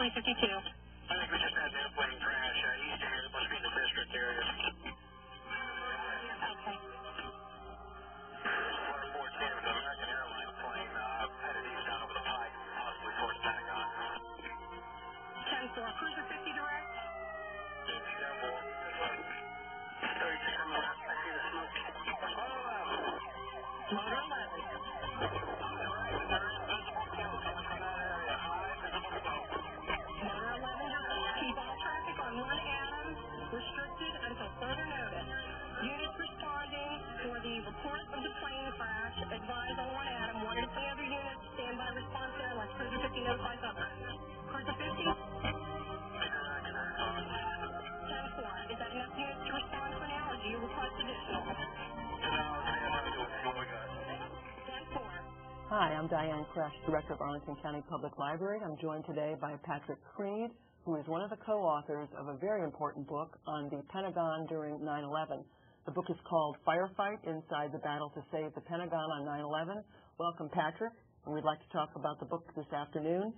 2052. I think we just had an airplane crash east of here. It must be in the district area. Okay. 114 was an American airline plane headed east down over the pike, possibly toward the Pentagon. 10-4, cruiser 50 direct. Careful. This way. 32 coming left. I see the smoke. Motor 11. Motor 11 direct. Keep all traffic on 1 Adam restricted until further notice. Units responding for the report of the plane crash. Advise on 1 Adam. 1 to 3 other units. Standby response there unless cruiser 50 notifies others. Cruiser 50. 10-4. Is that enough units to respond for now, or do you request additional? 10-4. Hi, I'm Diane Kresh, Director of Arlington County Public Library. I'm joined today by Patrick Creed, who is one of the co-authors of a very important book on the Pentagon during 9/11. The book is called Firefight, Inside the Battle to Save the Pentagon on 9/11. Welcome, Patrick, and we'd like to talk about the book this afternoon.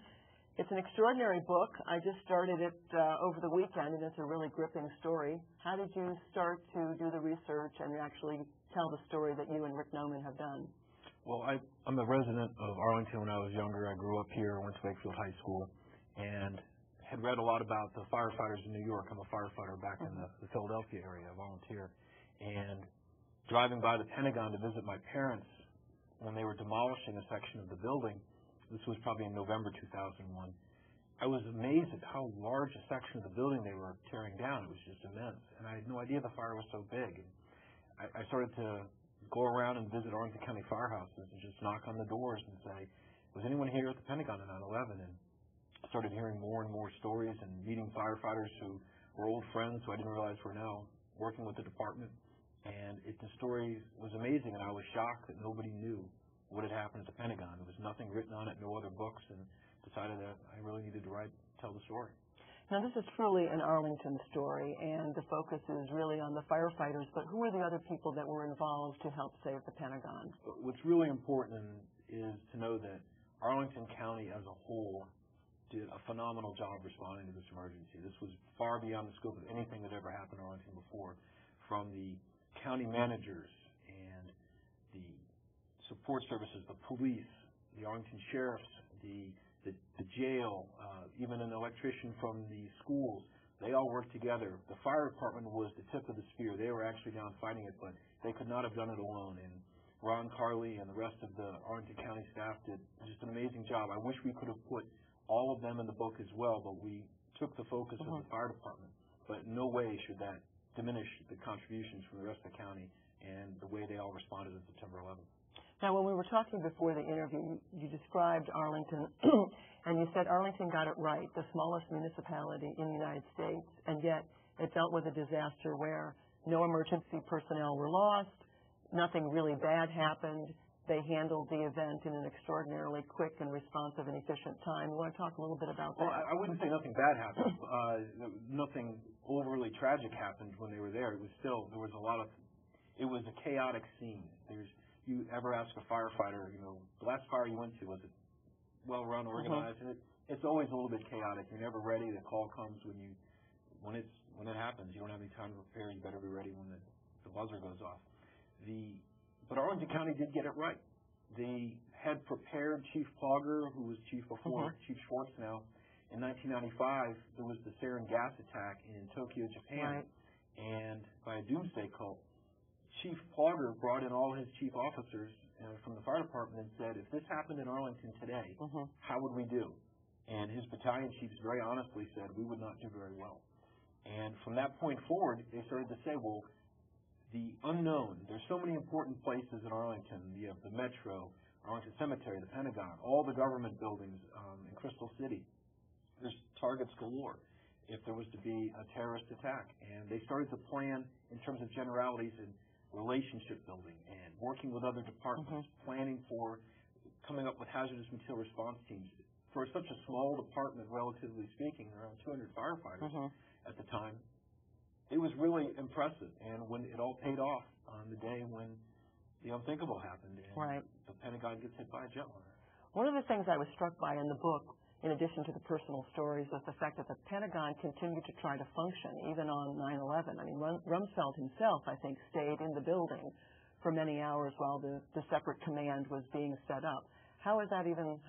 It's an extraordinary book. I just started it over the weekend, and it's a really gripping story. How did you start to do the research and actually tell the story that you and Rick Noman have done? Well, I'm a resident of Arlington when I was younger. I grew up here, went to Wakefield High School, and had read a lot about the firefighters in New York. I'm a firefighter back in the Philadelphia area, a volunteer. And driving by the Pentagon to visit my parents when they were demolishing a section of the building, this was probably in November 2001, I was amazed at how large a section of the building they were tearing down. It was just immense. And I had no idea the fire was so big. And I started to go around and visit Arlington County firehouses and just knock on the doors and say, was anyone here at the Pentagon on 9/11? And I started hearing more and more stories and meeting firefighters who were old friends who I didn't realize were now working with the department. And the story was amazing, and I was shocked that nobody knew what had happened at the Pentagon. There was nothing written on it, no other books, and decided that I really needed to tell the story. Now, this is truly an Arlington story, and the focus is really on the firefighters, but who are the other people that were involved to help save the Pentagon? What's really important is to know that Arlington County as a whole did a phenomenal job responding to this emergency. This was far beyond the scope of anything that ever happened in Arlington before, from the county managers and the support services, the police, the Arlington sheriffs, the jail, even an electrician from the schools. They all worked together. The fire department was the tip of the spear. They were actually down fighting it, but they could not have done it alone. And Ron Carley and the rest of the Arlington County staff did just an amazing job. I wish we could have put all of them in the book as well, but we took the focus of the fire department. But in no way should that diminish the contributions from the rest of the county and the way they all responded on September 11th. Now, when we were talking before the interview, you described Arlington, and you said Arlington got it right, the smallest municipality in the United States, and yet it dealt with a disaster where no emergency personnel were lost, nothing really bad happened. They handled the event in an extraordinarily quick and responsive and efficient time. You want to talk a little bit about that? Well, I wouldn't say nothing bad happened. Nothing overly tragic happened when they were there. It was still, there was a lot of, it was a chaotic scene. You ever ask a firefighter, the last fire you went to, was it well-run, organized? And it's always a little bit chaotic. You're never ready. The call comes when it happens. You don't have any time to prepare. You better be ready when the buzzer goes off. But Arlington County did get it right. They had prepared Chief Plogger, who was chief before, Chief Schwartz now. In 1995, there was the sarin gas attack in Tokyo, Japan, and by a doomsday cult. Chief Plogger brought in all his chief officers from the fire department and said, if this happened in Arlington today, how would we do? And his battalion chiefs very honestly said, we would not do very well. And from that point forward, they started to say, well, the unknown, there's so many important places in Arlington. You have the Metro, Arlington Cemetery, the Pentagon, all the government buildings in Crystal City. There's targets galore if there was to be a terrorist attack. And they started to plan in terms of generalities and relationship building and working with other departments, planning for coming up with hazardous material response teams. For such a small department, relatively speaking, around 200 firefighters at the time, it was really impressive. And when it all paid off on the day when the unthinkable happened and the Pentagon gets hit by a jet liner. One of the things I was struck by in the book in addition to the personal stories, was the fact that the Pentagon continued to try to function even on 9/11. I mean, Rumsfeld himself, I think, stayed in the building for many hours while the separate command was being set up. How is that even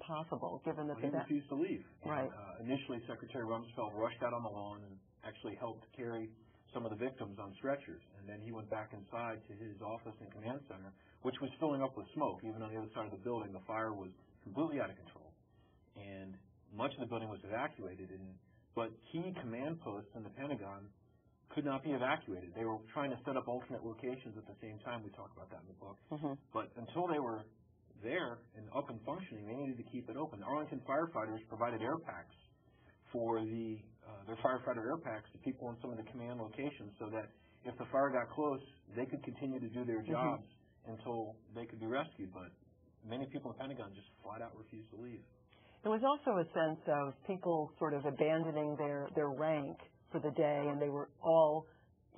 possible, given that he refused to leave? Right. And, initially, Secretary Rumsfeld rushed out on the lawn and actually helped carry some of the victims on stretchers. And then he went back inside to his office and command center, which was filling up with smoke. Even on the other side of the building, the fire was completely out of control. And much of the building was evacuated. But key command posts in the Pentagon could not be evacuated. They were trying to set up alternate locations at the same time. We talk about that in the book. Mm-hmm. But until they were there and up and functioning, they needed to keep it open. The Arlington firefighters provided air packs for their firefighter air packs to people in some of the command locations, so that if the fire got close, they could continue to do their jobs until they could be rescued. But many people in the Pentagon just flat out refused to leave. There was also a sense of people sort of abandoning their rank for the day, and they were all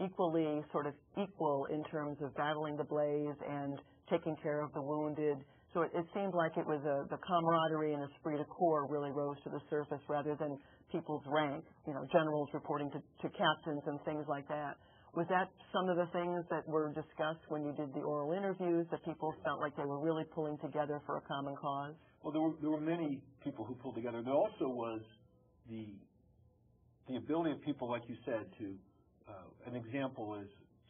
equally sort of equal in terms of battling the blaze and taking care of the wounded. So it seemed like it was the camaraderie and esprit de corps really rose to the surface rather than people's rank, generals reporting to captains and things like that. Was that some of the things that were discussed when you did the oral interviews, that people felt like they were really pulling together for a common cause? Well, there were many people who pulled together. There also was the ability of people, like you said, to an example is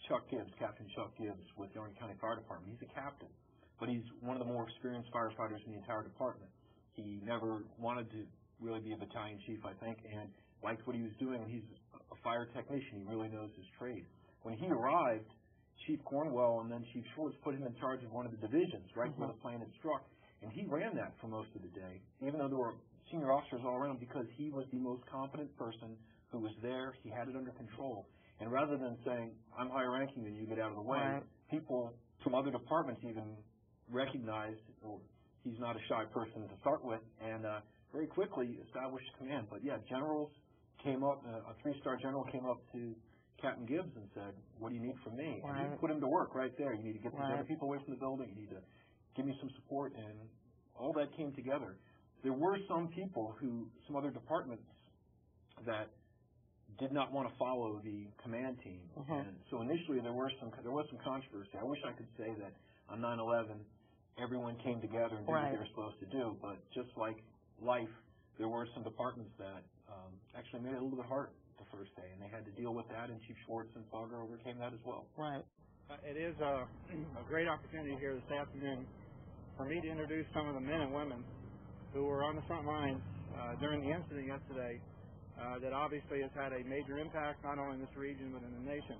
Chuck Gibbs, Captain Chuck Gibbs with the Arlington County Fire Department. He's a captain, but he's one of the more experienced firefighters in the entire department. He never wanted to really be a battalion chief, I think, and liked what he was doing. He's a fire technician. He really knows his trade. When he arrived, Chief Cornwell and then Chief Schwartz put him in charge of one of the divisions, right where the plane had struck, and he ran that for most of the day, even though there were senior officers all around, because he was the most competent person who was there. He had it under control. And rather than saying, I'm higher ranking than you, get out of the way, people from other departments even recognized, he's not a shy person to start with, and very quickly established command. But yeah, generals came up, a 3-star general came up to Captain Gibbs and said, what do you need from me? And he put him to work right there. You need to get these other people away from the building. You need to give me some support. And all that came together. There were some people some other departments that did not want to follow the command team. And so initially there was some controversy. I wish I could say that on 9/11 everyone came together and did what they were supposed to do. But just like life, there were some departments that actually made it a little bit hard the first day, and they had to deal with that, and Chief Schwartz and Fogger overcame that as well. Right. It is a great opportunity here this afternoon for me to introduce some of the men and women who were on the front lines during the incident yesterday that obviously has had a major impact not only in this region but in the nation.